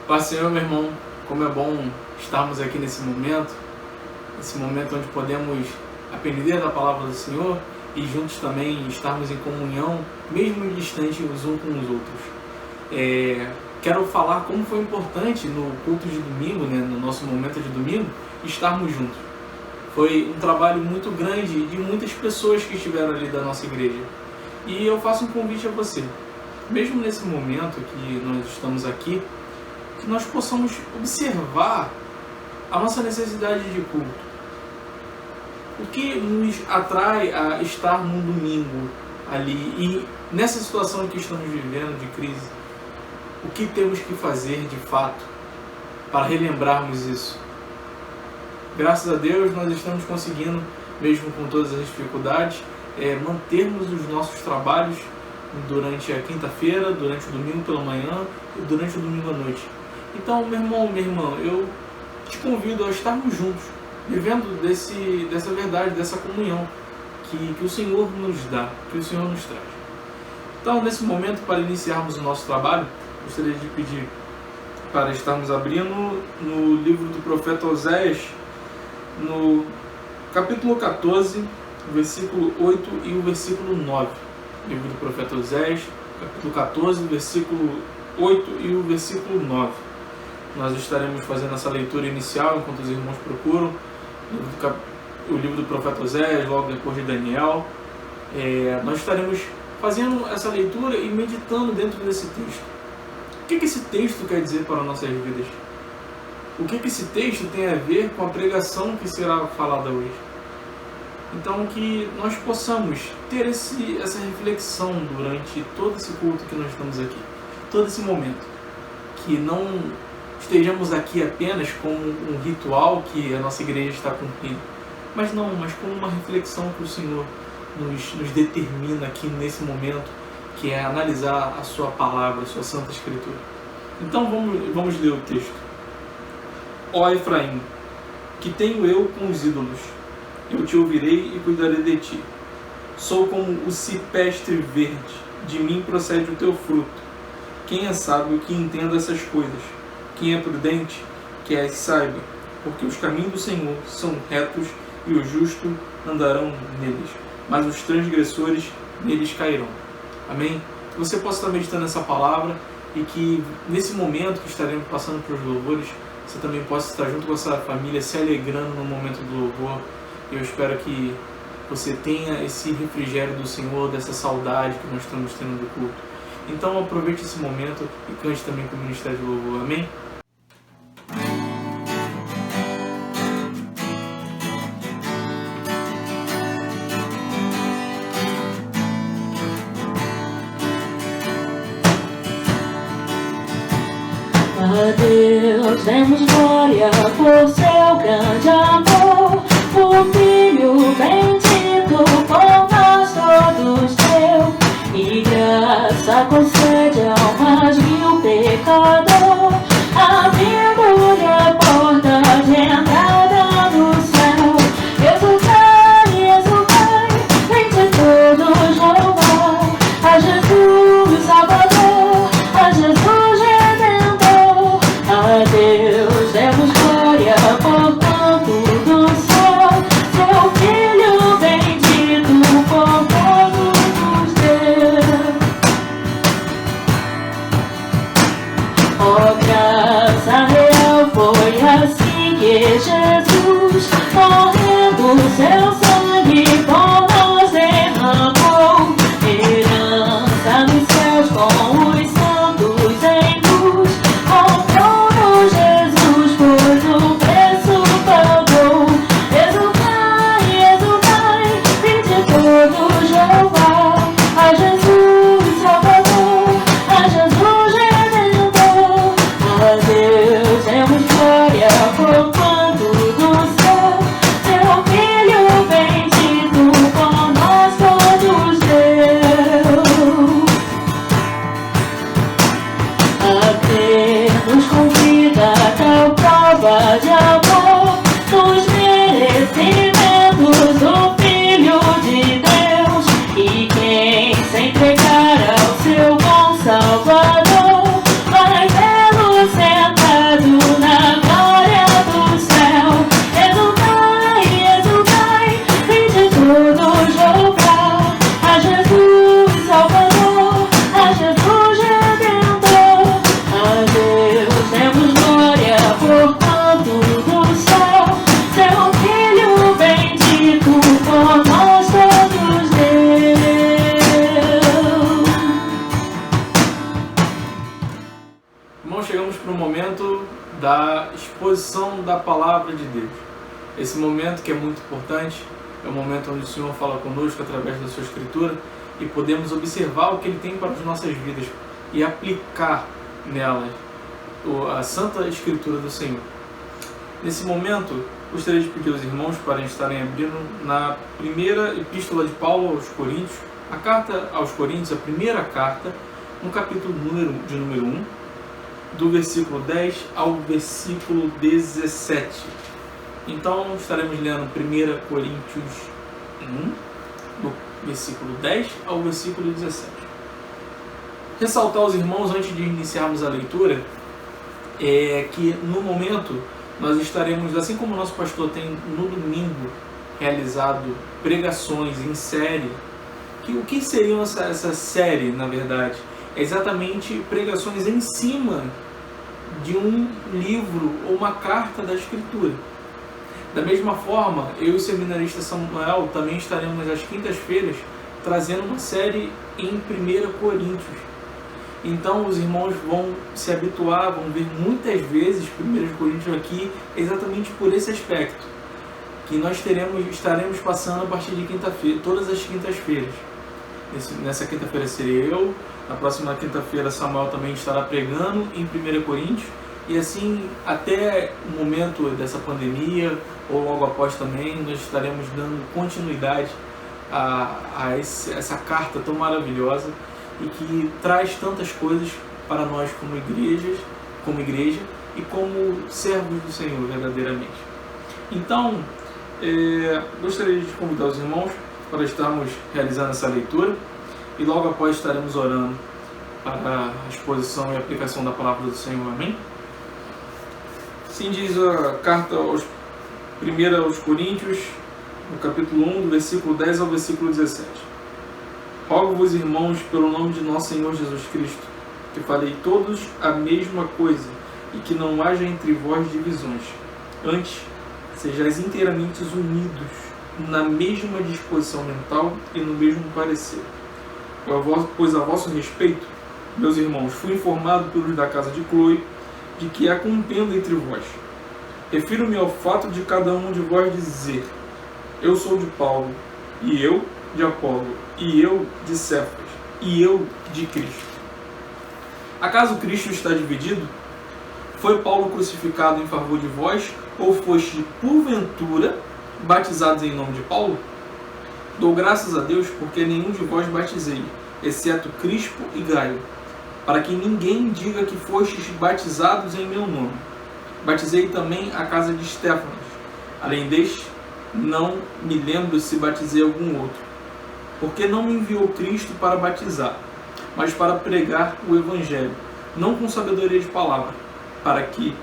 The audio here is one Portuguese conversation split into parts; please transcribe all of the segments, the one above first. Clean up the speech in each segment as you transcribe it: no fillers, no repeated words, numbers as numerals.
Paz Senhor, meu irmão, como é bom estarmos aqui nesse momento onde podemos aprender da palavra do Senhor e juntos também estarmos em comunhão, mesmo distantes uns com os outros. Quero falar como foi importante no culto de domingo, no nosso momento de domingo, estarmos juntos. Foi um trabalho muito grande de muitas pessoas que estiveram ali da nossa igreja. E eu faço um convite a você, mesmo nesse momento que nós estamos aqui, que nós possamos observar a nossa necessidade de culto. O que nos atrai a estar num domingo ali e nessa situação que estamos vivendo de crise, o que temos que fazer de fato para relembrarmos isso? Graças a Deus nós estamos conseguindo, mesmo com todas as dificuldades, mantermos os nossos trabalhos durante a quinta-feira, durante o domingo pela manhã e durante o domingo à noite. Então, meu irmão, minha irmã, eu te convido a estarmos juntos, vivendo dessa verdade, dessa comunhão que o Senhor nos dá, que o Senhor nos traz. Então, nesse momento, para iniciarmos o nosso trabalho, gostaria de pedir para estarmos abrindo no livro do profeta Oséias, no capítulo 14, versículo 8 e o versículo 9. Livro do profeta Oséias, capítulo 14, versículo 8 e o versículo 9. Nós estaremos fazendo essa leitura inicial enquanto os irmãos procuram o livro do profeta Oséias, logo depois de Daniel. Nós estaremos fazendo essa leitura e meditando dentro desse texto. O que esse texto quer dizer para nossas vidas? O que esse texto tem a ver com a pregação que será falada hoje? Então, que nós possamos ter essa reflexão durante todo esse culto que nós estamos aqui, todo esse momento. Que não estejamos aqui apenas como um ritual que a nossa igreja está cumprindo, mas como uma reflexão que o Senhor nos determina aqui nesse momento, que é analisar a sua palavra, a sua Santa Escritura. Então vamos ler o texto. Ó Efraim, que tenho eu com os ídolos? Eu te ouvirei e cuidarei de ti. Sou como o cipestre verde, de mim procede o teu fruto. Quem é sábio que entenda essas coisas? Quem é prudente, que as saiba, porque os caminhos do Senhor são retos e os justos andarão neles, mas os transgressores neles cairão. Amém? Que você possa estar meditando nessa palavra e que nesse momento que estaremos passando por os louvores, você também possa estar junto com a sua família, se alegrando no momento do louvor. Eu espero que você tenha esse refrigério do Senhor, dessa saudade que nós estamos tendo do culto. Então aproveite esse momento e cante também com o Ministério de Louvor. Amém? A Deus demos glória por seu grande amor, o Filho bendito por nós todos deu, e graça concede ao mais vil pecador, abrindo-lhe a porta de entrada no céu. Exultai, vem de todos louvar a Jesus Salvador, a Jesus Redentor. A Deus demos glória por tanto do céu, seu Filho bendito por todos deu. Ó graça real, foi assim que Jesus, morrendo seu sangue por nós derramou, herança nos céus com os santos em luz, comprou-nos Jesus, pois o preço pagou. Exultai, vinde todos louvar a Jesus Salvador, a Jesus Redentor. A Deus demos glória por quanto do céu, seu Filho momento da exposição da palavra de Deus. Esse momento que é muito importante, é o momento onde o Senhor fala conosco através da sua Escritura e podemos observar o que Ele tem para as nossas vidas e aplicar nelas a Santa Escritura do Senhor. Nesse momento, gostaria de pedir aos irmãos para estarem abrindo na primeira epístola de Paulo aos Coríntios, a carta aos Coríntios, a primeira carta, no capítulo de número 1, do versículo 10 ao versículo 17. Então, estaremos lendo 1 Coríntios 1, do versículo 10 ao versículo 17. Ressaltar aos irmãos, antes de iniciarmos a leitura, é que no momento nós estaremos, assim como o nosso pastor tem no domingo realizado pregações em série, o que seria essa série, na verdade? É exatamente pregações em cima de um livro ou uma carta da Escritura. Da mesma forma, eu e o seminarista Samuel também estaremos às quintas-feiras trazendo uma série em 1 Coríntios. Então os irmãos vão se habituar, vão ver muitas vezes 1 Coríntios aqui exatamente por esse aspecto, que nós estaremos passando a partir de quinta-feira, todas as quintas-feiras. Nessa quinta-feira serei eu, na próxima quinta-feira Samuel também estará pregando em 1 Coríntios, e assim até o momento dessa pandemia, ou logo após também, nós estaremos dando continuidade a essa carta tão maravilhosa e que traz tantas coisas para nós como igreja e como servos do Senhor verdadeiramente. Então, gostaria de convidar os irmãos para estarmos realizando essa leitura e logo após estaremos orando para a exposição e aplicação da palavra do Senhor. Amém? Assim diz a carta aos Coríntios, no capítulo 1, do versículo 10 ao versículo 17. Rogo-vos, irmãos, pelo nome de nosso Senhor Jesus Cristo, que falei todos a mesma coisa e que não haja entre vós divisões. Antes, sejais inteiramente unidos na mesma disposição mental e no mesmo parecer. Pois a vosso respeito, meus irmãos, fui informado pelos da casa de Cloe de que há contenda entre vós. Refiro-me ao fato de cada um de vós dizer: eu sou de Paulo, e eu de Apolo, e eu de Cefas, e eu de Cristo. Acaso Cristo está dividido? Foi Paulo crucificado em favor de vós, ou foste porventura batizados em nome de Paulo? Dou graças a Deus porque nenhum de vós batizei, exceto Crispo e Gaio, para que ninguém diga que fostes batizados em meu nome. Batizei também a casa de Estéfanas. Além deste, não me lembro se batizei algum outro, porque não me enviou Cristo para batizar, mas para pregar o Evangelho, não com sabedoria de palavra, para que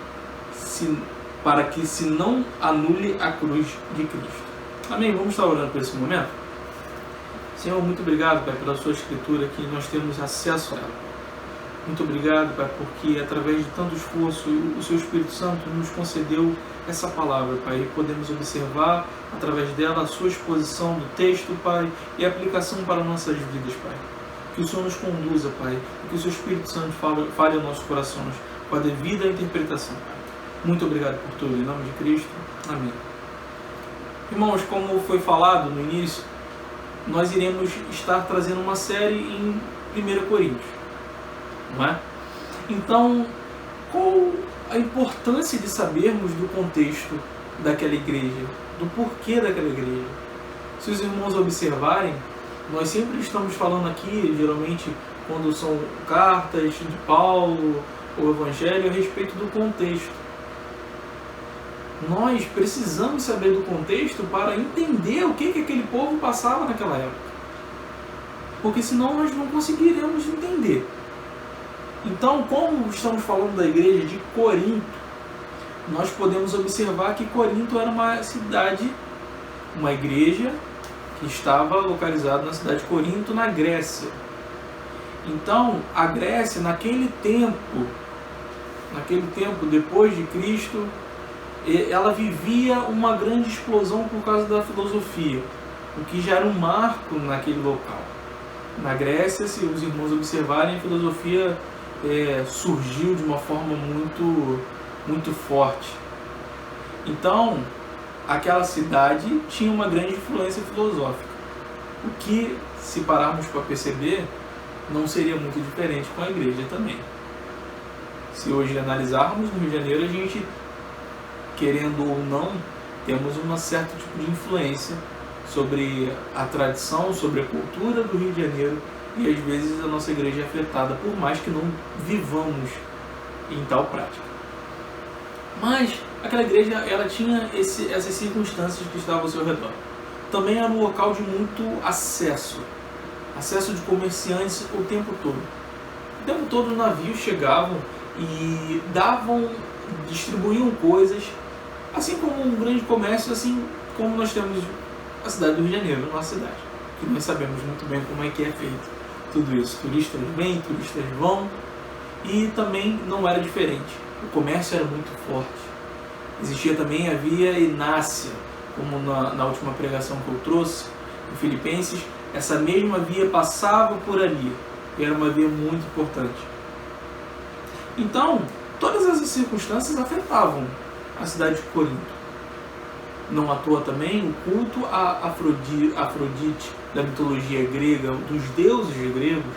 se não anule a cruz de Cristo. Amém? Vamos estar orando por esse momento? Senhor, muito obrigado, Pai, pela sua Escritura, que nós temos acesso a ela. Muito obrigado, Pai, porque através de tanto esforço o Seu Espírito Santo nos concedeu essa palavra, Pai, e podemos observar através dela a sua exposição do texto, Pai, e a aplicação para nossas vidas, Pai. Que o Senhor nos conduza, Pai, e que o Seu Espírito Santo fale aos nossos corações com a devida interpretação, Pai. Muito obrigado por tudo, em nome de Cristo. Amém. Irmãos, como foi falado no início, nós iremos estar trazendo uma série em 1 Coríntios, não é? Então, qual a importância de sabermos do contexto daquela igreja, do porquê daquela igreja? Se os irmãos observarem, nós sempre estamos falando aqui, geralmente, quando são cartas de Paulo ou Evangelho, a respeito do contexto. Nós precisamos saber do contexto para entender o que aquele povo passava naquela época. Porque senão nós não conseguiremos entender. Então, como estamos falando da igreja de Corinto, nós podemos observar que Corinto era uma cidade, uma igreja que estava localizada na cidade de Corinto, na Grécia. Então, a Grécia, naquele tempo, depois de Cristo, ela vivia uma grande explosão por causa da filosofia, o que já era um marco naquele local. Na Grécia, se os irmãos observarem, a filosofia surgiu de uma forma muito forte. Então, aquela cidade tinha uma grande influência filosófica, o que, se pararmos para perceber, não seria muito diferente com a igreja também. Se hoje analisarmos, no Rio de Janeiro, a gente, querendo ou não, temos um certo tipo de influência sobre a tradição, sobre a cultura do Rio de Janeiro, e às vezes a nossa igreja é afetada, por mais que não vivamos em tal prática. Mas aquela igreja, ela tinha essas circunstâncias que estavam ao seu redor. Também era um local de muito acesso de comerciantes o tempo todo. O tempo todo navios chegavam e distribuíam coisas, assim como um grande comércio, assim como nós temos a cidade do Rio de Janeiro, a nossa cidade, que nós sabemos muito bem como é que é feito tudo isso. Turistas vêm, turistas vão, e também não era diferente. O comércio era muito forte. Existia também a via Enácia, como na última pregação que eu trouxe, em Filipenses, essa mesma via passava por ali, e era uma via muito importante. Então, todas essas circunstâncias afetavam a cidade de Corinto. Não à toa também o culto a Afrodite da mitologia grega, dos deuses gregos,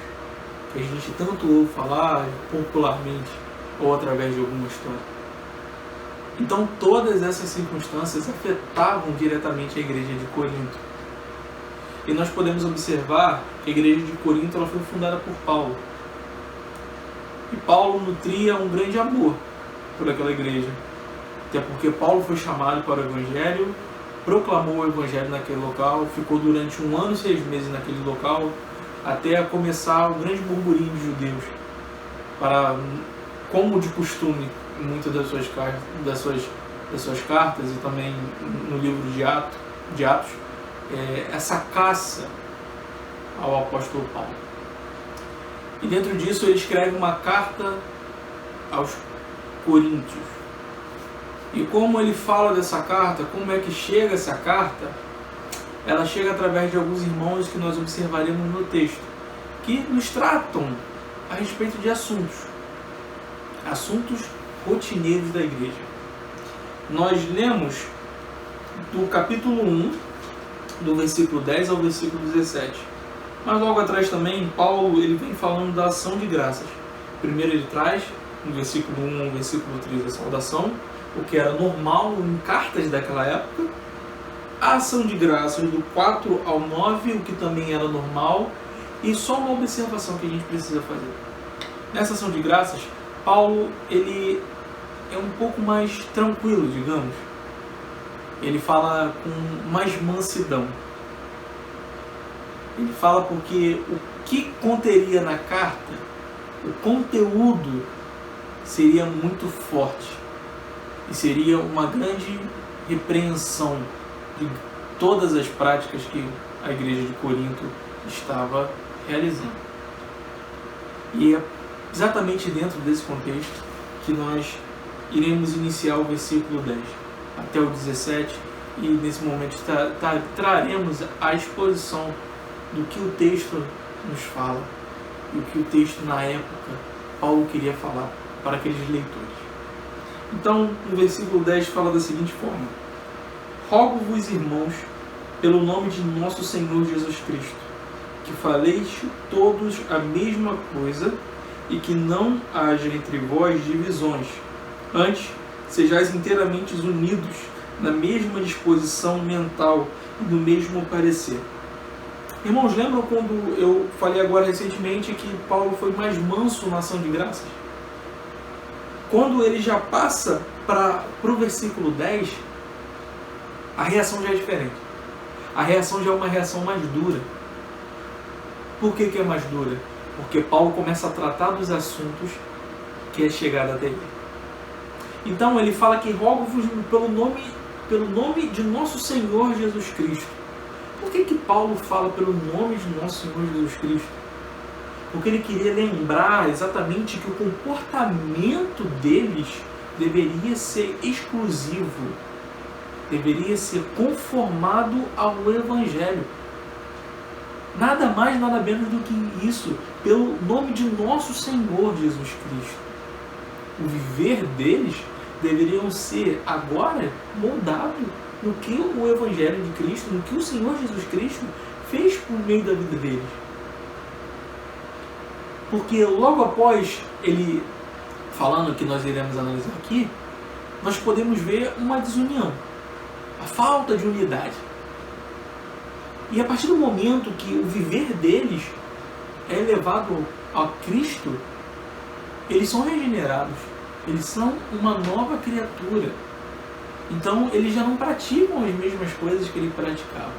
que a gente tanto ouve falar popularmente ou através de alguma história. Então todas essas circunstâncias afetavam diretamente a igreja de Corinto. E nós podemos observar que a igreja de Corinto ela foi fundada por Paulo. E Paulo nutria um grande amor por aquela igreja. Até porque Paulo foi chamado para o Evangelho, proclamou o Evangelho naquele local, ficou durante 1 ano e 6 meses naquele local, até começar um grande burburinho de judeus, como de costume, em muitas das suas cartas e também no livro de Atos, essa caça ao apóstolo Paulo. E dentro disso ele escreve uma carta aos Coríntios. E como ele fala dessa carta, como é que chega essa carta? Ela chega através de alguns irmãos que nós observaremos no texto, que nos tratam a respeito de assuntos rotineiros da igreja. Nós lemos do capítulo 1, do versículo 10 ao versículo 17. Mas logo atrás também, Paulo ele vem falando da ação de graças. Primeiro ele traz, no versículo 1 ao versículo 3, a saudação, o que era normal em cartas daquela época. A ação de graças do 4 ao 9, o que também era normal. E só uma observação que a gente precisa fazer. Nessa ação de graças, Paulo ele é um pouco mais tranquilo, digamos. Ele fala com mais mansidão. Ele fala porque o que conteria na carta, o conteúdo seria muito forte e seria uma grande repreensão de todas as práticas que a igreja de Corinto estava realizando. E é exatamente dentro desse contexto que nós iremos iniciar o versículo 10 até o 17, e nesse momento traremos a exposição do que o texto nos fala e o que o texto na época Paulo queria falar para aqueles leitores. Então, no versículo 10 fala da seguinte forma: rogo-vos, irmãos, pelo nome de nosso Senhor Jesus Cristo, que faleis todos a mesma coisa e que não haja entre vós divisões. Antes, sejais inteiramente unidos na mesma disposição mental e no mesmo parecer. Irmãos, lembram quando eu falei agora recentemente que Paulo foi mais manso na ação de graças? Quando ele já passa para o versículo 10, a reação já é diferente. A reação já é uma reação mais dura. Por que é mais dura? Porque Paulo começa a tratar dos assuntos que é chegado até ele. Então ele fala que rogo-vos pelo nome de nosso Senhor Jesus Cristo. Por que Paulo fala pelo nome de nosso Senhor Jesus Cristo? Porque ele queria lembrar exatamente que o comportamento deles deveria ser exclusivo, deveria ser conformado ao Evangelho. Nada mais, nada menos do que isso, pelo nome de nosso Senhor Jesus Cristo. O viver deles deveriam ser agora moldado no que o Evangelho de Cristo, no que o Senhor Jesus Cristo fez por meio da vida deles. Porque logo após ele falando que nós iremos analisar aqui, nós podemos ver uma desunião, a falta de unidade. E a partir do momento que o viver deles é elevado a Cristo, eles são regenerados, eles são uma nova criatura. Então eles já não praticam as mesmas coisas que ele praticava.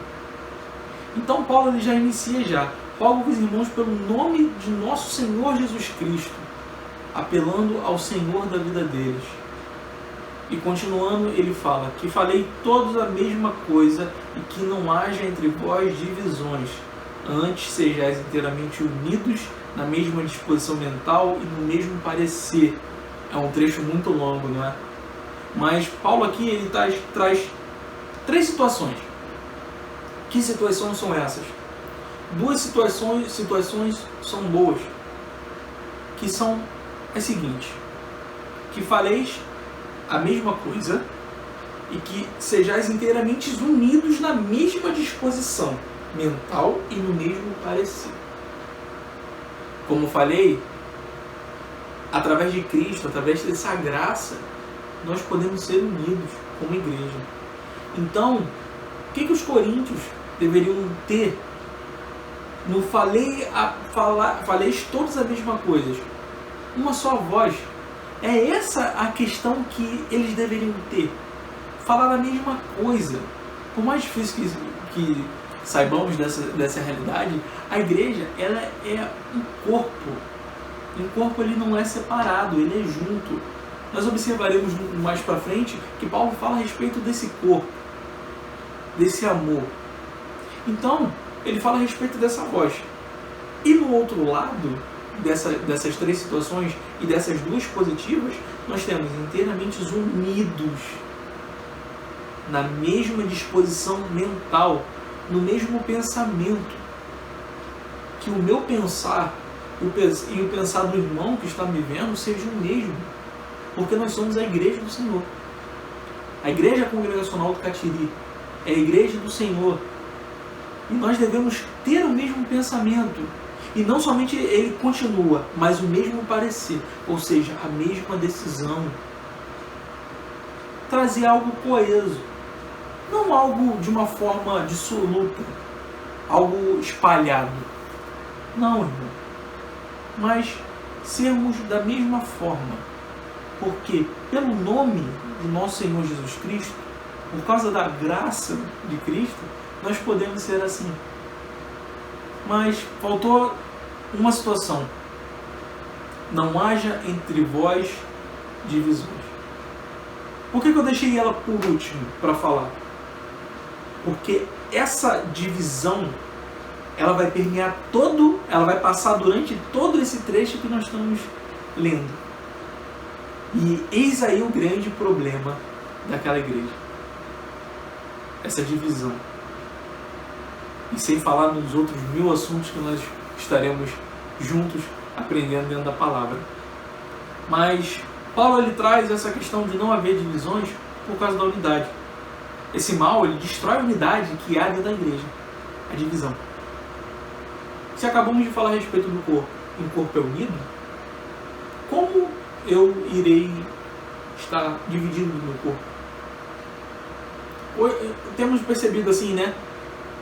Então Paulo ele já inicia rogo os irmãos pelo nome de nosso Senhor Jesus Cristo, apelando ao Senhor da vida deles. E continuando, ele fala que falei todos a mesma coisa e que não haja entre vós divisões, antes sejais inteiramente unidos na mesma disposição mental e no mesmo parecer. É um trecho muito longo, não é? Mas Paulo aqui ele traz 3 situações. Que situações são essas? 2 situações são boas, que são a seguinte: que faleis a mesma coisa e que sejais inteiramente unidos na mesma disposição mental e no mesmo parecer. Como falei, através de Cristo, através dessa graça, nós podemos ser unidos como igreja. Então, o que os coríntios deveriam ter? Não faleis todos a mesma coisa, uma só voz. É essa a questão que eles deveriam ter. Falar a mesma coisa. Por mais difícil que saibamos dessa realidade, a igreja ela é um corpo. Um corpo ele não é separado, ele é junto. Nós observaremos mais para frente que Paulo fala a respeito desse corpo, desse amor. Então, ele fala a respeito dessa voz. E no outro lado dessas 3 situações e dessas 2 positivas, nós temos inteiramente unidos na mesma disposição mental, no mesmo pensamento. Que o meu pensar e o pensar do irmão que está me vendo seja o mesmo, porque nós somos a igreja do Senhor. A igreja congregacional do Catiri é a igreja do Senhor. E nós devemos ter o mesmo pensamento. E não somente ele continua, mas o mesmo parecer. Ou seja, a mesma decisão. Trazer algo coeso. Não algo de uma forma dissoluta. Algo espalhado. Não, irmão. Mas sermos da mesma forma. Porque pelo nome de nosso Senhor Jesus Cristo, por causa da graça de Cristo, nós podemos ser assim. Mas faltou uma situação. Não haja entre vós divisões. Por que eu deixei ela por último para falar? Porque essa divisão ela vai permear ela vai passar durante todo esse trecho que nós estamos lendo. E eis aí o grande problema daquela igreja. Essa divisão. E sem falar nos outros 1000 assuntos que nós estaremos juntos aprendendo dentro da palavra. Mas Paulo ele traz essa questão de não haver divisões por causa da unidade. Esse mal ele destrói a unidade que há dentro da igreja. A divisão. Se acabamos de falar a respeito do corpo, um corpo é unido, como eu irei estar dividido no meu corpo? Temos percebido assim, né?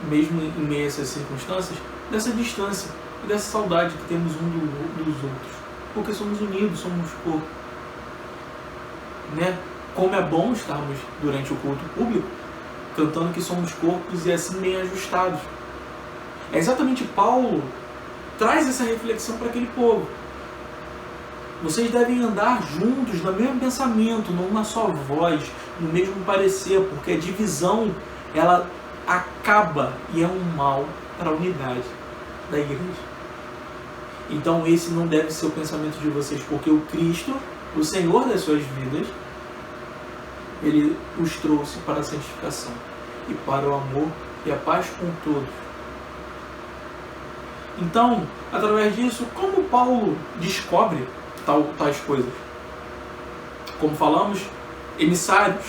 Mesmo em meio a essas circunstâncias, dessa distância e dessa saudade que temos dos outros. Porque somos unidos, somos corpo. Né? Como é bom estarmos durante o culto público cantando que somos corpos e assim bem ajustados. É exatamente Paulo traz essa reflexão para aquele povo. Vocês devem andar juntos, no mesmo pensamento, numa só voz, no mesmo parecer, porque a divisão, ela acaba e é um mal para a unidade da igreja. Então esse não deve ser o pensamento de vocês, porque o Cristo, o Senhor das suas vidas, Ele os trouxe para a santificação e para o amor e a paz com todos. Então, através disso, como Paulo descobre tais coisas? Como falamos, emissários,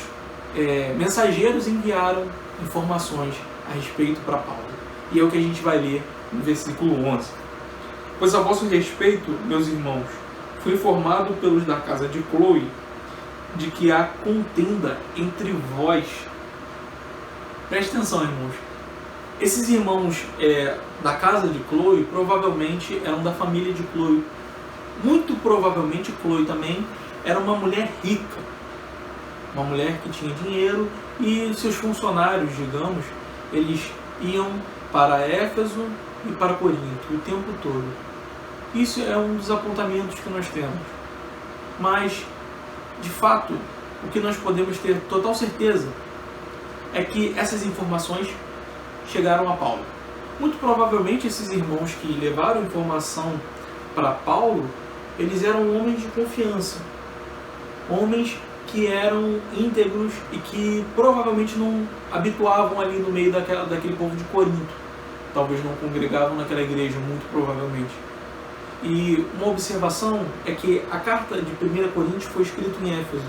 mensageiros enviaram informações a respeito para Paulo. E é o que a gente vai ler no versículo 11. Pois a vosso respeito, meus irmãos, fui informado pelos da casa de Cloe de que há contenda entre vós. Preste atenção, irmãos. Esses irmãos da casa de Cloe provavelmente eram da família de Cloe. Muito provavelmente Cloe também era uma mulher rica. Uma mulher que tinha dinheiro e seus funcionários, digamos, eles iam para Éfeso e para Corinto o tempo todo. Isso é um dos apontamentos que nós temos. Mas, de fato, o que nós podemos ter total certeza é que essas informações chegaram a Paulo. Muito provavelmente esses irmãos que levaram informação para Paulo, eles eram homens de confiança. Homens que eram íntegros e que provavelmente não habituavam ali no meio daquele povo de Corinto. Talvez não congregavam naquela igreja, muito provavelmente. E uma observação é que a carta de 1 Coríntios foi escrita em Éfeso.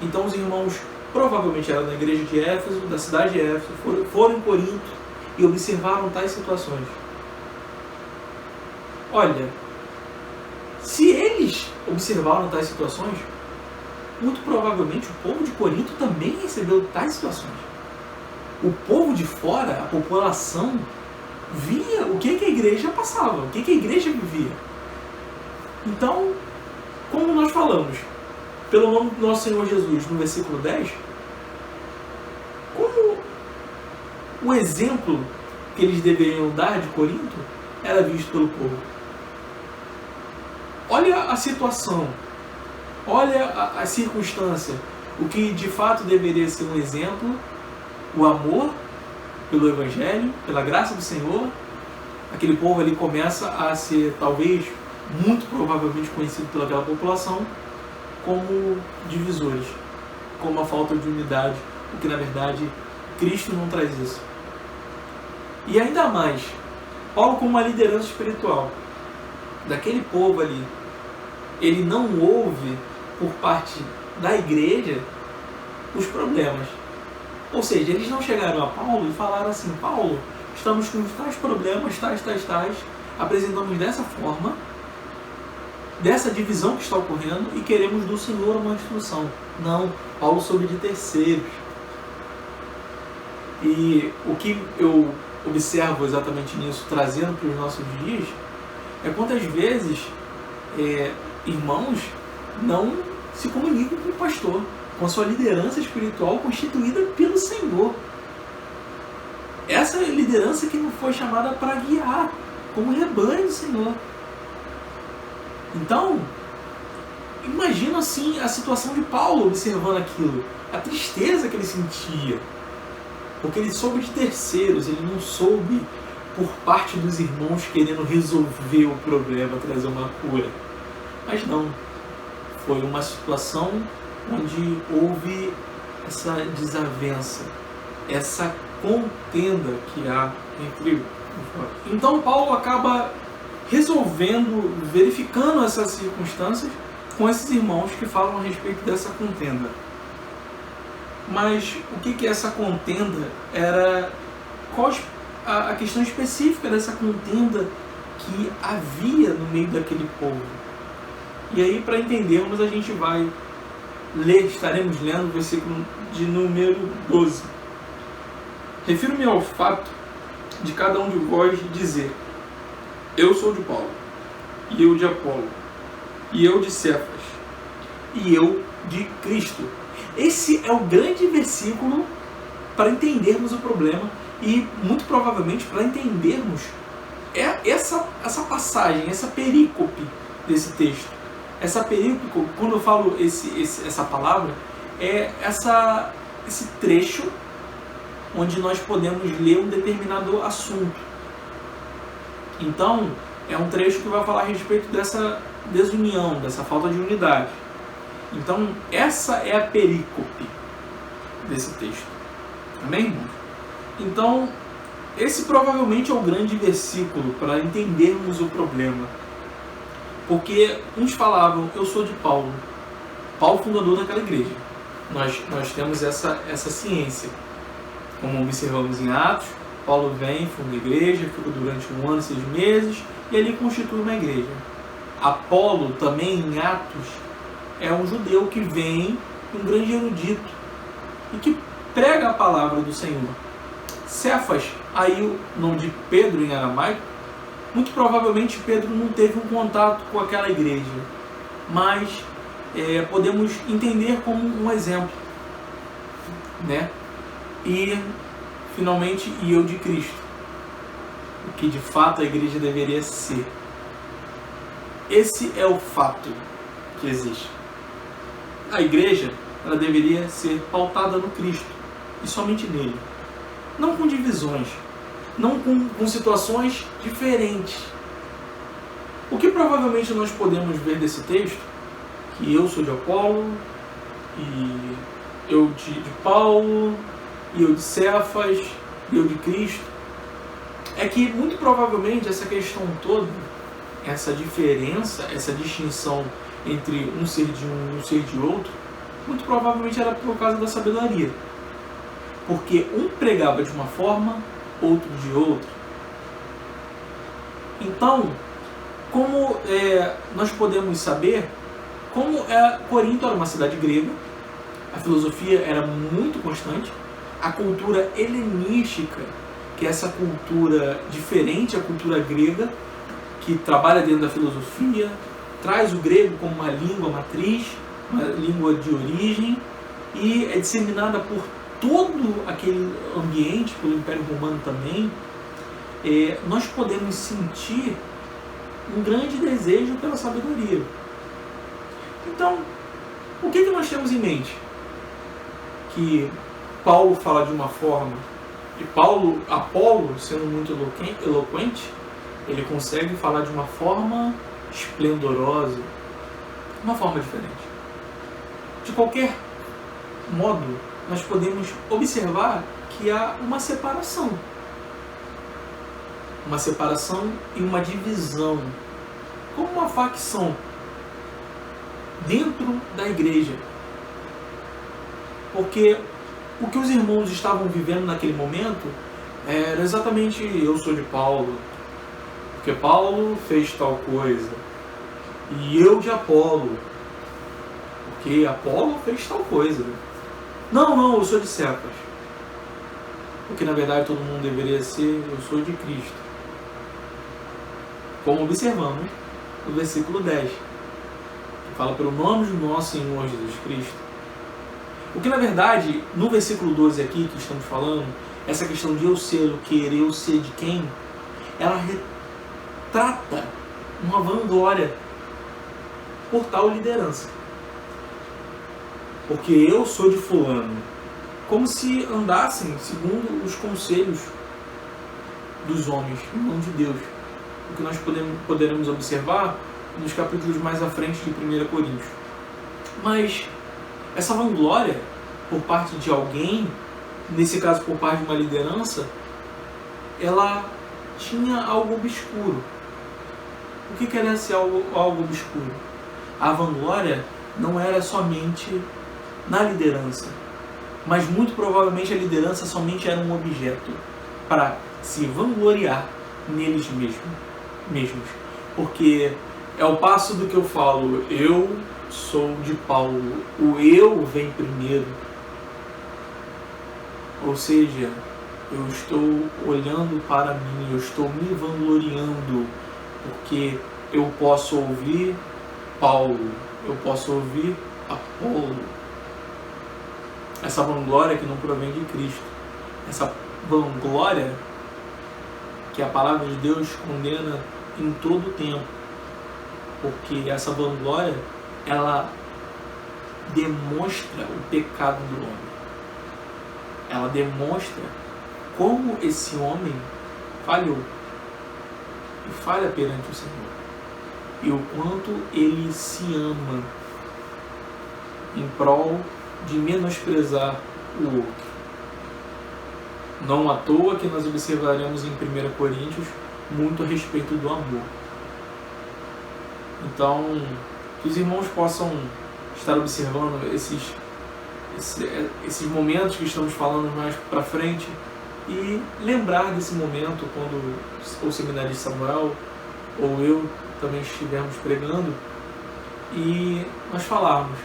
Então os irmãos provavelmente eram da igreja de Éfeso, da cidade de Éfeso, foram em Corinto e observaram tais situações. Olha, se eles observaram tais situações, muito provavelmente o povo de Corinto também recebeu tais situações. O povo de fora, a população, via o que a igreja passava, o que a igreja vivia. Então, como nós falamos, pelo nome do nosso Senhor Jesus, no versículo 10, como o exemplo que eles deveriam dar de Corinto era visto pelo povo. Olha a situação, olha a circunstância, o que de fato deveria ser um exemplo, o amor pelo Evangelho, pela graça do Senhor. Aquele povo ali começa a ser, talvez, muito provavelmente conhecido pelaquela população como divisores, como a falta de unidade, o que na verdade Cristo não traz isso. E ainda mais, Paulo, como uma liderança espiritual daquele povo ali, ele não ouve por parte da igreja os problemas. Ou seja, eles não chegaram a Paulo e falaram assim: Paulo, estamos com tais problemas, tais, apresentamos dessa forma, dessa divisão que está ocorrendo e queremos do Senhor uma instrução. Não, Paulo soube de terceiros. E o que eu observo exatamente nisso, trazendo para os nossos dias, é quantas vezes irmãos não se comunicam com o pastor, com a sua liderança espiritual constituída pelo Senhor. Essa liderança que não foi chamada para guiar como rebanho do Senhor. Então, imagina assim a situação de Paulo observando aquilo, a tristeza que ele sentia, porque ele soube de terceiros, ele não soube por parte dos irmãos querendo resolver o problema, trazer uma cura. Mas não, foi uma situação onde houve essa desavença, essa contenda que há entre. Então Paulo acaba resolvendo, verificando essas circunstâncias com esses irmãos que falam a respeito dessa contenda. Mas o que é essa contenda? Era qual a questão específica dessa contenda que havia no meio daquele povo. E aí, para entendermos, a gente vai ler, estaremos lendo o versículo de número 12. Refiro-me ao fato de cada um de vós dizer: eu sou de Paulo, e eu de Apolo, e eu de Cefas, e eu de Cristo. Esse é o grande versículo para entendermos o problema e, muito provavelmente, para entendermos essa passagem, essa perícope desse texto. Essa perícope, quando eu falo essa palavra, é esse trecho onde nós podemos ler um determinado assunto. Então, é um trecho que vai falar a respeito dessa desunião, dessa falta de unidade. Então, essa é a perícope desse texto. Amém, irmãos? Então, esse provavelmente é o grande versículo para entendermos o problema. Porque uns falavam, eu sou de Paulo, Paulo fundador daquela igreja. Nós temos essa ciência. Como observamos em Atos, Paulo vem, funda a igreja, fica durante 1 ano e 6 meses, e ele constitui uma igreja. Apolo, também em Atos, é um judeu que vem, um grande erudito, e que prega a palavra do Senhor. Cefas, aí o nome de Pedro em aramaico, muito provavelmente Pedro não teve um contato com aquela igreja, mas podemos entender como um exemplo, né? E finalmente, e eu de Cristo, o que de fato a igreja deveria ser. Esse é o fato que existe. A igreja, ela deveria ser pautada no Cristo e somente nele, não com divisões, não com situações diferentes. O que provavelmente nós podemos ver desse texto, que eu sou de Apolo, e eu de Paulo, e eu de Cefas, e eu de Cristo, é que muito provavelmente essa questão toda, essa diferença, essa distinção entre um ser de um e um ser de outro, muito provavelmente era por causa da sabedoria. Porque um pregava de uma forma, outro de outra. Então, como nós podemos saber, como Corinto era uma cidade grega, a filosofia era muito constante, a cultura helenística, que é essa cultura diferente à cultura grega, que trabalha dentro da filosofia, traz o grego como uma língua matriz, uma língua de origem, e é disseminada por todo aquele ambiente, pelo Império Romano também. Nós podemos sentir um grande desejo pela sabedoria. Então, o que nós temos em mente? Que Paulo fala de uma forma, e Apolo, sendo muito eloquente, ele consegue falar de uma forma esplendorosa, uma forma diferente. De qualquer modo, nós podemos observar que há uma separação e uma divisão, como uma facção dentro da igreja. Porque o que os irmãos estavam vivendo naquele momento era exatamente, eu sou de Paulo, porque Paulo fez tal coisa, e eu de Apolo, porque Apolo fez tal coisa. Não, eu sou de Cefas, porque na verdade todo mundo deveria ser, eu sou de Cristo. Como observamos no versículo 10, que fala pelo nome do nosso Senhor Jesus Cristo. O que na verdade, no versículo 12 aqui que estamos falando, essa questão de eu ser o que, eu ser de quem, ela retrata uma vanglória por tal liderança. Porque eu sou de fulano, como se andassem segundo os conselhos dos homens, e não de Deus. O que nós poderemos observar nos capítulos mais à frente de 1 Coríntios. Mas essa vanglória por parte de alguém, nesse caso por parte de uma liderança, ela tinha algo obscuro. O que era esse algo obscuro? A vanglória não era somente na liderança, mas muito provavelmente a liderança somente era um objeto para se vangloriar neles mesmos. Porque é o passo do que eu falo, eu sou de Paulo, o eu vem primeiro. Ou seja, eu estou olhando para mim, eu estou me vangloriando, porque eu posso ouvir Paulo, eu posso ouvir Apolo. Essa vanglória que não provém de Cristo, essa vanglória que a palavra de Deus condena em todo o tempo, porque essa vanglória, ela demonstra o pecado do homem, ela demonstra como esse homem falhou e falha perante o Senhor, e o quanto ele se ama em prol de menosprezar o outro. Não à toa que nós observaremos em 1 Coríntios muito a respeito do amor. Então, que os irmãos possam estar observando esses momentos que estamos falando mais para frente e lembrar desse momento quando o seminarista Samuel ou eu também estivermos pregando e nós falarmos,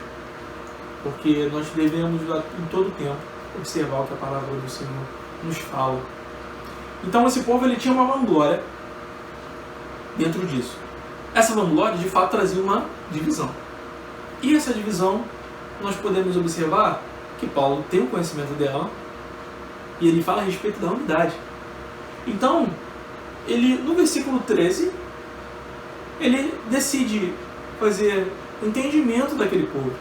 porque nós devemos em todo tempo observar o que a palavra do Senhor nos fala. Então esse povo ele tinha uma vanglória dentro disso. Essa vanglória de fato trazia uma divisão. E essa divisão nós podemos observar que Paulo tem o conhecimento dela e ele fala a respeito da unidade. Então, ele no versículo 13, ele decide fazer o entendimento daquele povo.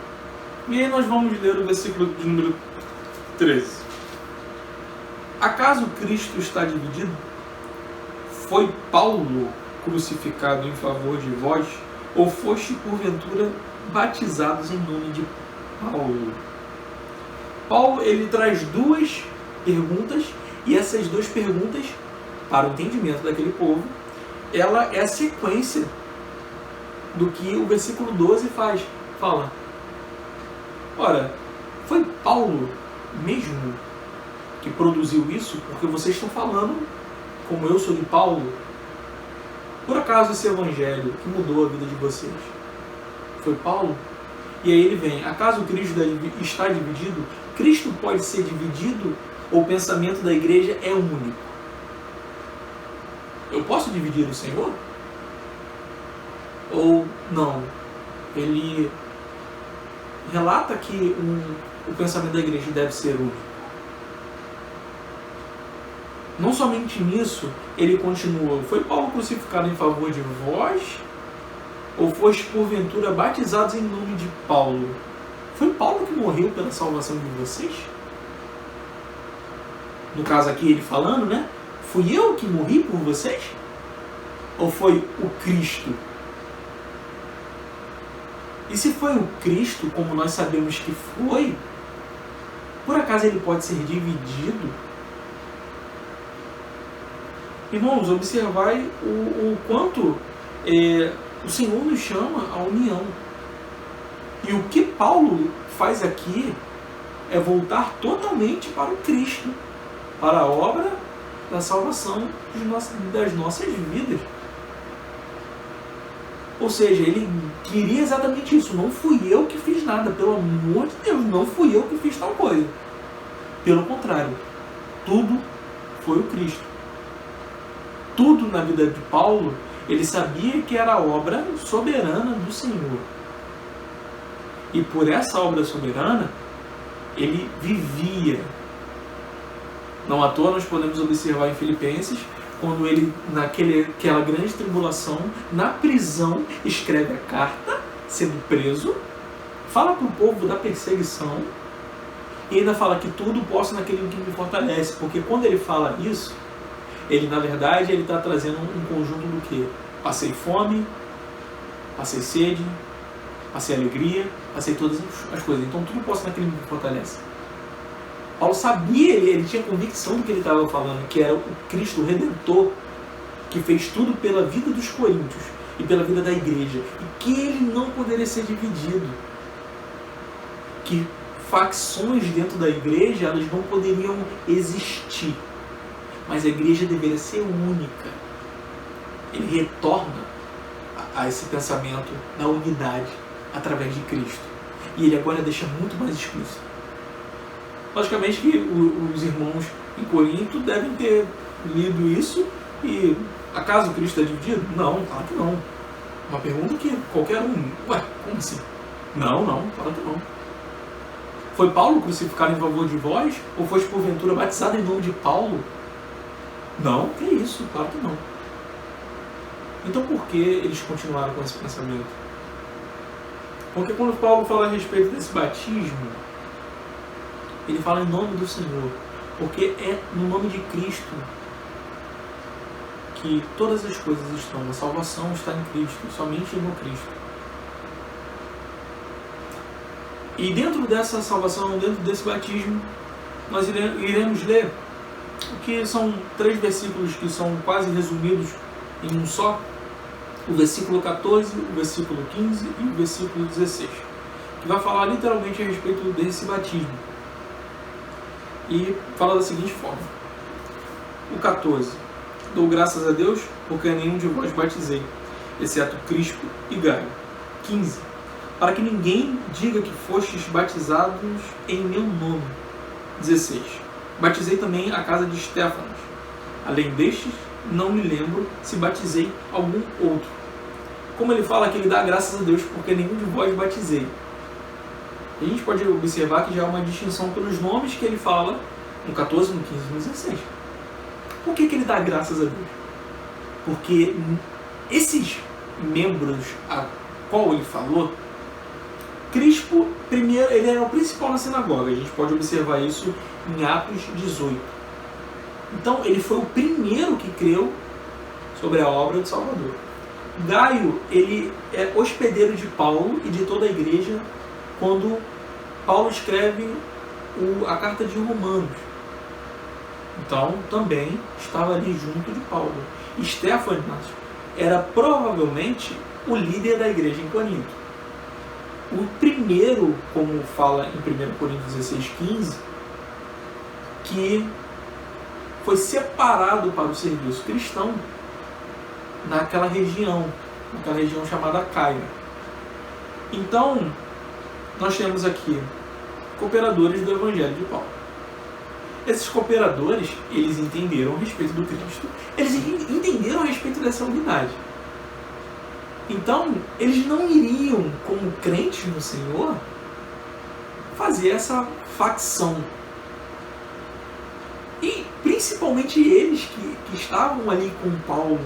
E aí nós vamos ler o versículo de número 13. Acaso Cristo está dividido? Foi Paulo crucificado em favor de vós? Ou foste porventura batizados em nome de Paulo? Paulo ele traz duas perguntas, e essas duas perguntas, para o entendimento daquele povo, ela é a sequência do que o versículo 12 fala. Ora, foi Paulo mesmo que produziu isso? Porque vocês estão falando como eu sou de Paulo. Por acaso esse evangelho que mudou a vida de vocês foi Paulo? E aí ele vem, acaso Cristo está dividido? Cristo pode ser dividido ou o pensamento da igreja é único? Eu posso dividir o Senhor? Ou não? Ele relata que o pensamento da igreja deve ser único. Não somente nisso, ele continua, foi Paulo crucificado em favor de vós? Ou foste porventura batizados em nome de Paulo? Foi Paulo que morreu pela salvação de vocês? No caso aqui ele falando, né? Fui eu que morri por vocês? Ou foi o Cristo? E se foi o Cristo, como nós sabemos que foi, por acaso ele pode ser dividido? Irmãos, observai o quanto o Senhor nos chama à união. E o que Paulo faz aqui é voltar totalmente para o Cristo, para a obra da salvação das nossas vidas. Ou seja, ele queria exatamente isso. Não fui eu que fiz nada, pelo amor de Deus, não fui eu que fiz tal coisa. Pelo contrário, tudo foi o Cristo. Tudo na vida de Paulo, ele sabia que era a obra soberana do Senhor. E por essa obra soberana, ele vivia. Não à toa nós podemos observar em Filipenses, quando ele, naquela grande tribulação, na prisão, escreve a carta, sendo preso, fala para o povo da perseguição, e ainda fala que tudo posso naquele que me fortalece. Porque quando ele fala isso, ele, na verdade, ele está trazendo um conjunto do quê? Passei fome, passei sede, passei alegria, passei todas as coisas. Então, tudo posso naquele que me fortalece. Paulo sabia, ele tinha convicção do que ele estava falando, que era o Cristo Redentor, que fez tudo pela vida dos coríntios e pela vida da igreja, e que ele não poderia ser dividido. Que facções dentro da igreja, elas não poderiam existir. Mas a igreja deveria ser única. Ele retorna a esse pensamento da unidade através de Cristo. E ele agora deixa muito mais explícito. Logicamente que os irmãos em Corinto devem ter lido isso e acaso Cristo é dividido? Não, claro que não. Uma pergunta que qualquer um... Ué, como assim? Não, claro que não. Foi Paulo crucificado em favor de vós? Ou foste porventura batizado em nome de Paulo? Não, que isso, claro que não. Então por que eles continuaram com esse pensamento? Porque quando Paulo fala a respeito desse batismo, ele fala em nome do Senhor. Porque é no nome de Cristo que todas as coisas estão. A salvação está em Cristo, somente no Cristo. E dentro dessa salvação, dentro desse batismo, nós iremos ler que são 3 versículos que são quase resumidos em um só, o versículo 14, o versículo 15 e o versículo 16, que vai falar literalmente a respeito desse batismo. E fala da seguinte forma: o 14: dou graças a Deus, porque a nenhum de vós batizei, exceto Crispo e Gaio. 15: para que ninguém diga que fostes batizados em meu nome. 16: batizei também a casa de Estéfanas. Além destes, não me lembro se batizei algum outro. Como ele fala que ele dá graças a Deus, porque nenhum de vós batizei. A gente pode observar que já há uma distinção pelos nomes que ele fala no 14, no 15 e no 16. Por que ele dá graças a Deus? Porque esses membros a qual ele falou, Crispo, primeiro, ele era o principal na sinagoga. A gente pode observar isso em Atos 18. Então, ele foi o primeiro que creu sobre a obra de Salvador. Gaio, ele é hospedeiro de Paulo e de toda a igreja quando Paulo escreve a carta de Romanos. Então, também estava ali junto de Paulo. Estéfanas era provavelmente o líder da igreja em Corinto. O primeiro, como fala em 1 Coríntios 16:15, que foi separado para o serviço cristão naquela região chamada Caia. Então, nós temos aqui cooperadores do Evangelho de Paulo. Esses cooperadores, eles entenderam a respeito do Cristo, eles entenderam a respeito dessa unidade. Então, eles não iriam, como crentes no Senhor, fazer essa facção. E principalmente eles que estavam ali com Paulo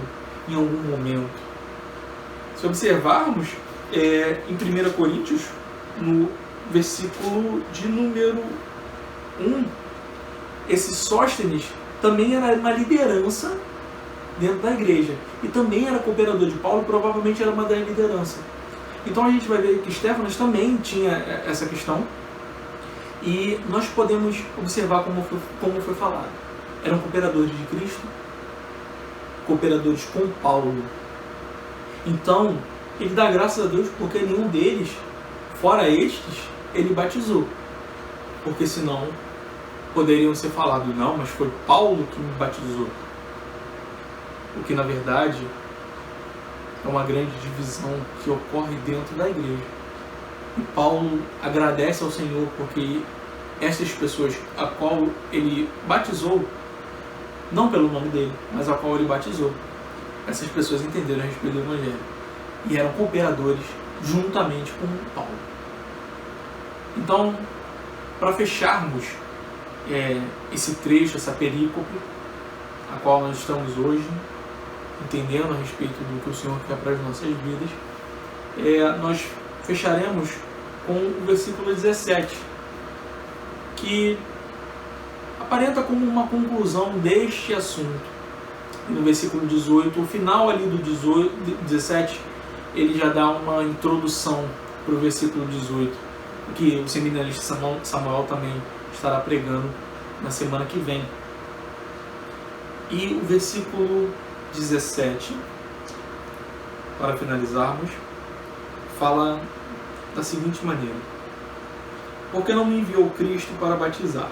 em algum momento. Se observarmos, em 1 Coríntios, no versículo de número 1, esse Sóstenes também era uma liderança dentro da igreja. E também era cooperador de Paulo, provavelmente era uma da liderança. Então a gente vai ver que Estéfanas também tinha essa questão. E nós podemos observar como foi falado. Eram cooperadores de Cristo, cooperadores com Paulo. Então, ele dá graças a Deus porque nenhum deles, fora estes, ele batizou. Porque senão poderiam ser falados, não, mas foi Paulo que me batizou. O que na verdade é uma grande divisão que ocorre dentro da igreja. E Paulo agradece ao Senhor porque essas pessoas a qual ele batizou, não pelo nome dele, mas a qual ele batizou, essas pessoas entenderam a respeito do Evangelho e eram cooperadores juntamente com Paulo. Então, para fecharmos esse trecho, essa perícope, a qual nós estamos hoje, entendendo a respeito do que o Senhor quer para as nossas vidas, nós fecharemos com o versículo 17, que aparenta como uma conclusão deste assunto. E no versículo 18, o final ali do 17, ele já dá uma introdução para o versículo 18, que o seminarista Samuel também estará pregando na semana que vem. E o versículo 17, para finalizarmos, fala da seguinte maneira: porque não me enviou Cristo para batizar,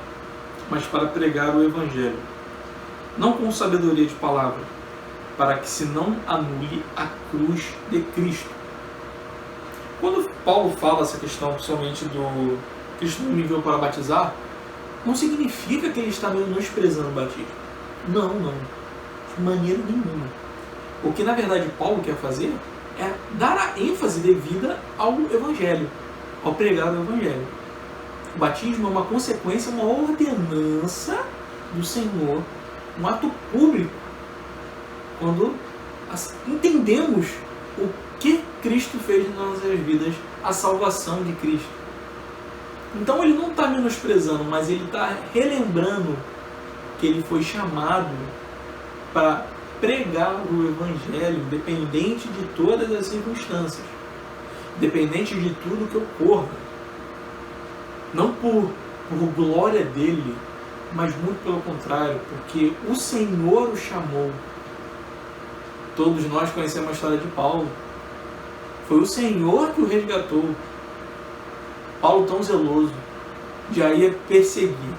mas para pregar o Evangelho, não com sabedoria de palavra, para que se não anule a cruz de Cristo. Quando Paulo fala essa questão, principalmente do Cristo não me enviou para batizar, não significa que ele está menosprezando o batismo. Não, de maneira nenhuma. O que na verdade Paulo quer fazer é dar a ênfase devida ao Evangelho, ao pregar o Evangelho. O batismo é uma consequência, uma ordenança do Senhor, um ato público, quando entendemos o que Cristo fez nas nossas vidas, a salvação de Cristo. Então ele não está menosprezando, mas ele está relembrando que ele foi chamado para pregar o Evangelho, independente de todas as circunstâncias, independente de tudo que ocorra, não por glória dele, mas muito pelo contrário, porque o Senhor o chamou. Todos nós conhecemos a história de Paulo. Foi o Senhor que o resgatou. Paulo, tão zeloso, já ia perseguir.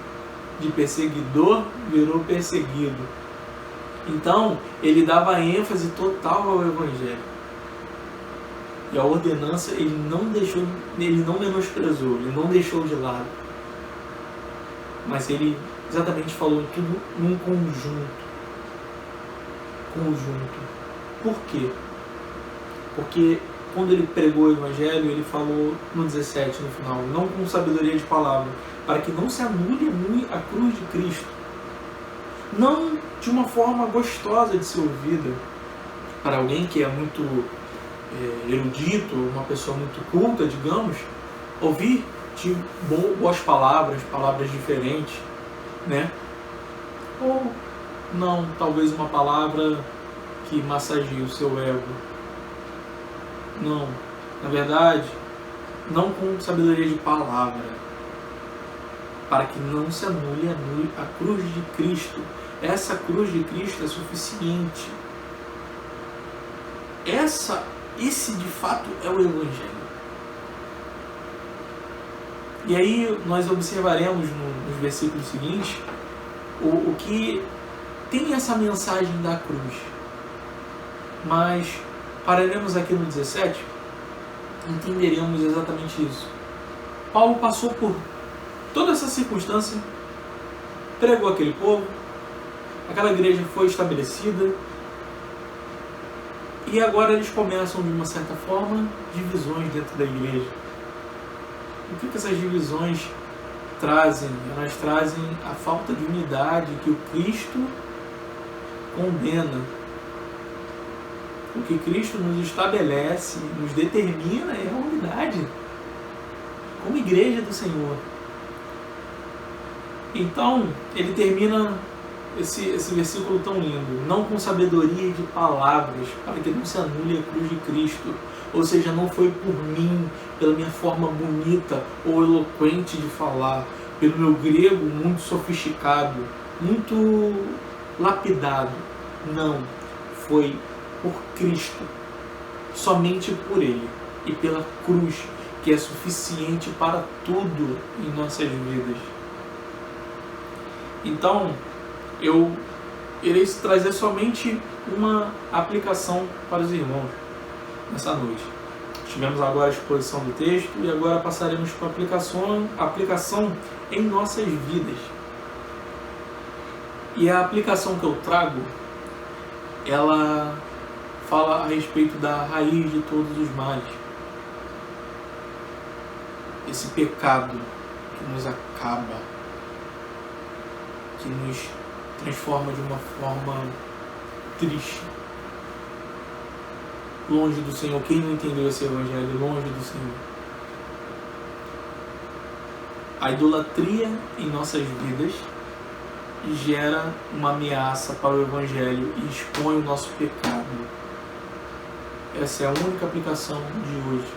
De perseguidor virou perseguido. Então, ele dava ênfase total ao Evangelho. E a ordenança ele não menosprezou, ele não deixou de lado. Mas ele exatamente falou tudo num conjunto. Por quê? Porque quando ele pregou o Evangelho, ele falou no 17, no final, não com sabedoria de palavra, para que não se anule a cruz de Cristo. Não de uma forma gostosa de ser ouvida, para alguém que é muito erudito, uma pessoa muito culta, digamos, ouvir de boas palavras diferentes, né? Ou não, talvez uma palavra que massageie o seu ego. Não, na verdade, não com sabedoria de palavra, para que não se anule a cruz de Cristo. Essa cruz de Cristo é suficiente. Esse de fato é o Evangelho. E aí nós observaremos nos versículos seguintes o que tem essa mensagem da cruz. Mas pararemos aqui no 17, entenderemos exatamente isso. Paulo passou por toda essa circunstância, pregou aquele povo, aquela igreja foi estabelecida, e agora eles começam, de uma certa forma, divisões dentro da igreja. O que essas divisões trazem? Elas trazem a falta de unidade que o Cristo condena. O que Cristo nos estabelece, nos determina é a unidade, como igreja do Senhor. Então, ele termina esse versículo tão lindo, não com sabedoria de palavras, para que não se anule a cruz de Cristo. Ou seja, não foi por mim, pela minha forma bonita ou eloquente de falar, pelo meu grego muito sofisticado, muito lapidado. Não, foi por Cristo, somente por Ele e pela cruz, que é suficiente para tudo em nossas vidas. Então, eu irei trazer somente uma aplicação para os irmãos nessa noite. Tivemos agora a exposição do texto e agora passaremos para a aplicação em nossas vidas. E a aplicação que eu trago, ela fala a respeito da raiz de todos os males. Esse pecado que nos acaba, que nos transforma de uma forma triste, longe do Senhor. Quem não entendeu esse Evangelho, longe do Senhor. A idolatria em nossas vidas gera uma ameaça para o Evangelho e expõe o nosso pecado. Essa é a única aplicação de hoje.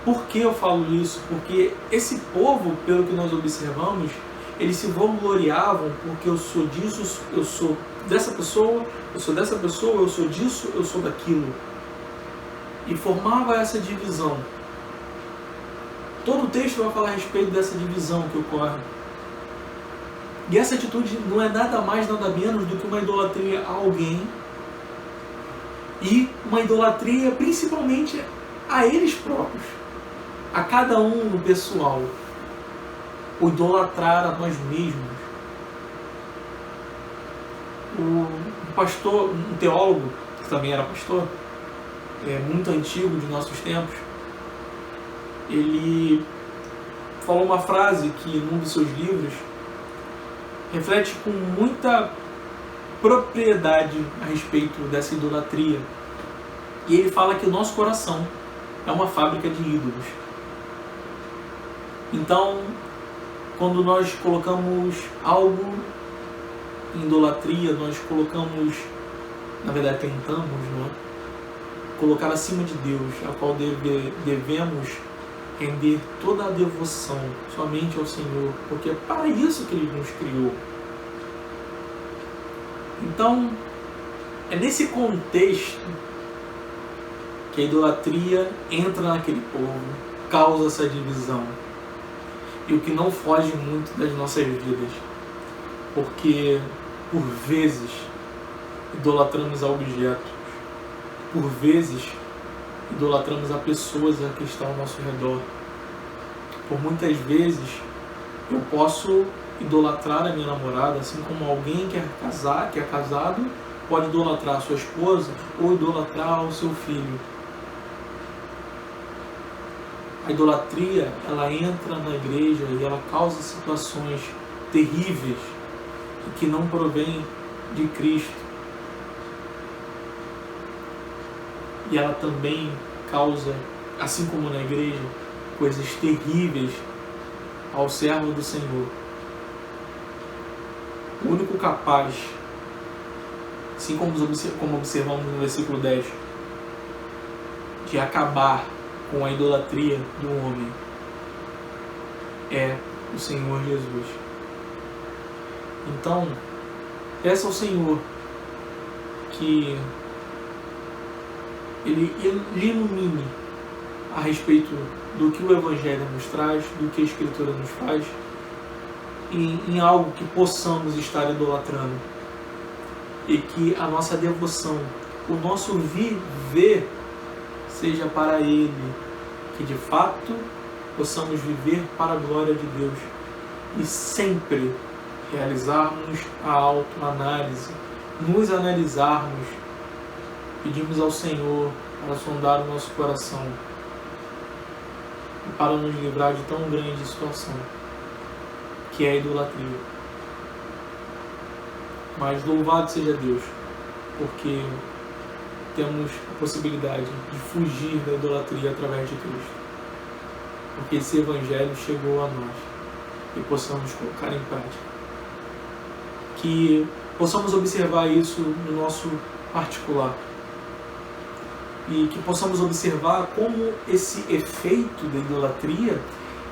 Por que eu falo isso? Porque esse povo, pelo que nós observamos, eles se vangloriavam porque eu sou disso, eu sou dessa pessoa, eu sou dessa pessoa, eu sou disso, eu sou daquilo. E formava essa divisão. Todo o texto vai falar a respeito dessa divisão que ocorre. E essa atitude não é nada mais, nada menos do que uma idolatria a alguém. E uma idolatria principalmente a eles próprios. A cada um no pessoal. O idolatrar a nós mesmos. Um pastor, um teólogo, que também era pastor, muito antigo de nossos tempos, ele falou uma frase que num dos seus livros reflete com muita propriedade a respeito dessa idolatria. E ele fala que o nosso coração é uma fábrica de ídolos. Então, quando nós colocamos algo em idolatria, nós colocamos, na verdade tentamos, colocar acima de Deus, a qual devemos render toda a devoção somente ao Senhor, porque é para isso que Ele nos criou. Então, é nesse contexto que a idolatria entra naquele povo, causa essa divisão. E o que não foge muito das nossas vidas, porque por vezes idolatramos a objetos, por vezes idolatramos a pessoas que estão ao nosso redor. Por muitas vezes eu posso idolatrar a minha namorada, assim como alguém que é casado pode idolatrar a sua esposa ou idolatrar o seu filho. A idolatria, ela entra na igreja e ela causa situações terríveis e que não provém de Cristo. E ela também causa, assim como na igreja, coisas terríveis ao servo do Senhor. O único capaz, assim como observamos no versículo 10, de acabar com a idolatria do homem, é o Senhor Jesus. Então, peça ao Senhor que Ele ilumine a respeito do que o Evangelho nos traz, do que a Escritura nos faz, em algo que possamos estar idolatrando, e que a nossa devoção, o nosso viver, seja para Ele, que de fato possamos viver para a glória de Deus e sempre realizarmos a autoanálise, nos analisarmos, pedimos ao Senhor para sondar o nosso coração e para nos livrar de tão grande situação, que é a idolatria. Mas louvado seja Deus, porque temos a possibilidade de fugir da idolatria através de Cristo. Porque esse Evangelho chegou a nós e possamos colocar em prática. Que possamos observar isso no nosso particular. E que possamos observar como esse efeito da idolatria,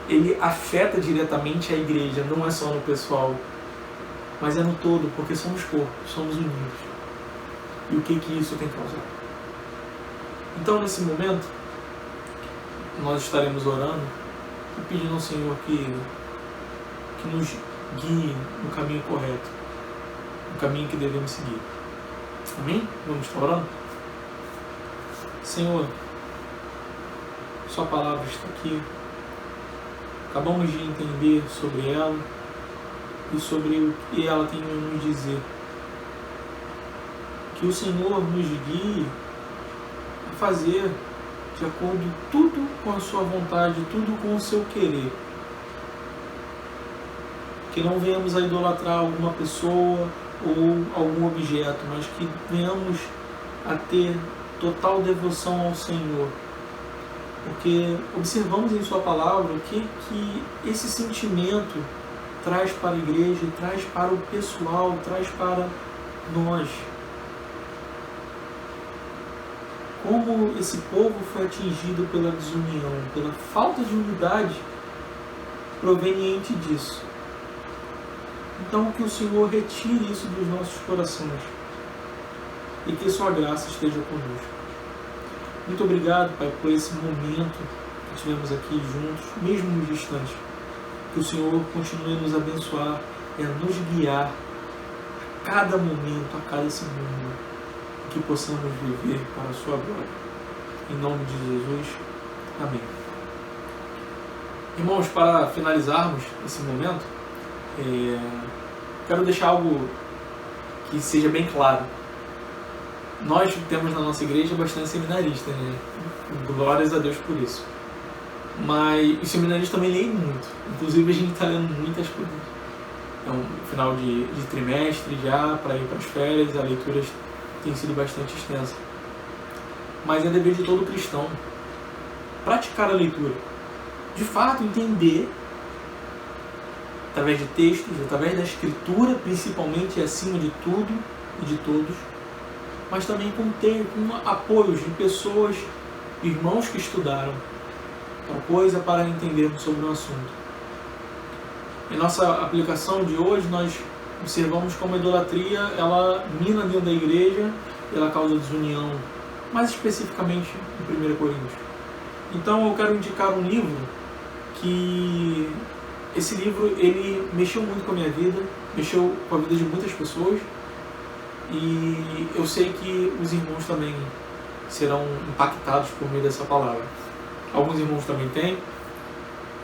ele afeta diretamente a igreja, não é só no pessoal, mas é no todo, porque somos corpo, somos unidos. E o que isso tem causado? Então, nesse momento, nós estaremos orando e pedindo ao Senhor que nos guie no caminho correto, no caminho que devemos seguir. Amém? Vamos estar orando? Senhor, Sua palavra está aqui. Acabamos de entender sobre ela e sobre o que ela tem a nos dizer. Que o Senhor nos guie a fazer de acordo tudo com a Sua vontade, tudo com o Seu querer. Que não venhamos a idolatrar alguma pessoa ou algum objeto, mas que venhamos a ter total devoção ao Senhor. Porque observamos em Sua palavra o que esse sentimento traz para a igreja, traz para o pessoal, traz para nós. Como esse povo foi atingido pela desunião, pela falta de unidade proveniente disso. Então que o Senhor retire isso dos nossos corações e que Sua graça esteja conosco. Muito obrigado, Pai, por esse momento que tivemos aqui juntos, mesmo distante. Que o Senhor continue a nos abençoar e a nos guiar a cada momento, a cada segundo, que possamos viver para a Sua glória. Em nome de Jesus. Amém. Irmãos, para finalizarmos esse momento, quero deixar algo que seja bem claro. Nós temos na nossa igreja bastante seminaristas, né? Glórias a Deus por isso. Mas os seminaristas também leem muito. Inclusive a gente está lendo muitas coisas. Então, final de trimestre já, para ir para as férias, a leitura tem sido bastante extensa. Mas é dever de todo cristão praticar a leitura. De fato, entender através de textos, através da escritura, principalmente e acima de tudo e de todos, mas também com apoios de pessoas, irmãos que estudaram, tal coisa para entendermos sobre o assunto. Em nossa aplicação de hoje, nós observamos como a idolatria ela mina dentro da igreja, ela causa desunião, mais especificamente em 1 Coríntios. Então eu quero indicar um livro que esse livro ele mexeu muito com a minha vida, mexeu com a vida de muitas pessoas, e eu sei que os irmãos também serão impactados por meio dessa palavra. Alguns irmãos também têm.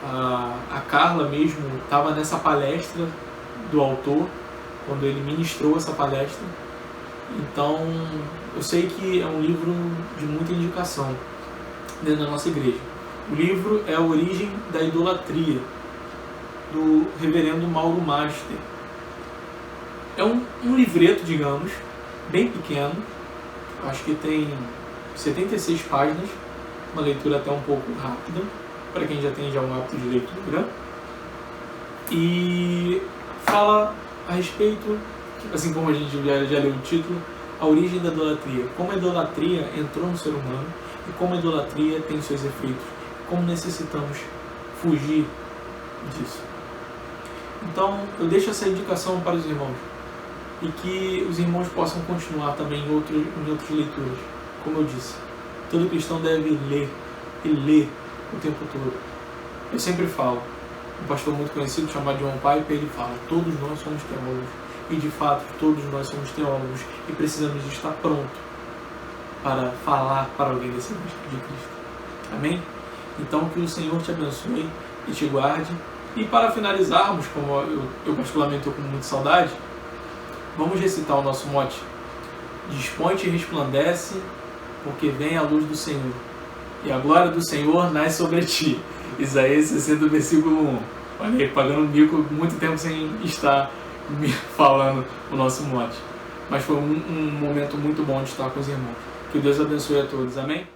A Carla mesmo estava nessa palestra do autor, quando ele ministrou essa palestra. Então, eu sei que é um livro de muita indicação dentro da nossa igreja. O livro é A Origem da Idolatria, do reverendo Mauro Master. É um livreto, digamos, bem pequeno. Acho que tem 76 páginas, uma leitura até um pouco rápida, para quem já tem um hábito de leitura. E fala a respeito, assim como a gente já leu o título, a origem da idolatria. Como a idolatria entrou no ser humano e como a idolatria tem seus efeitos. Como necessitamos fugir disso. Então, eu deixo essa indicação para os irmãos. E que os irmãos possam continuar também em outras leituras. Como eu disse, todo cristão deve ler e ler o tempo todo. Eu sempre falo, um pastor muito conhecido chamado John Piper, ele fala, todos nós somos teólogos. E de fato, todos nós somos teólogos e precisamos de estar pronto para falar para alguém desse mistério de Cristo. Amém? Então, que o Senhor te abençoe e te guarde. E para finalizarmos, como eu particularmente estou com muita saudade, vamos recitar o nosso mote. Dispõe-te e resplandece, porque vem a luz do Senhor, e a glória do Senhor nasce sobre ti. Isaías 60, versículo 1. Olha aí, pagando um bico muito tempo sem estar me falando o nosso mote. Mas foi um momento muito bom de estar com os irmãos. Que Deus abençoe a todos. Amém?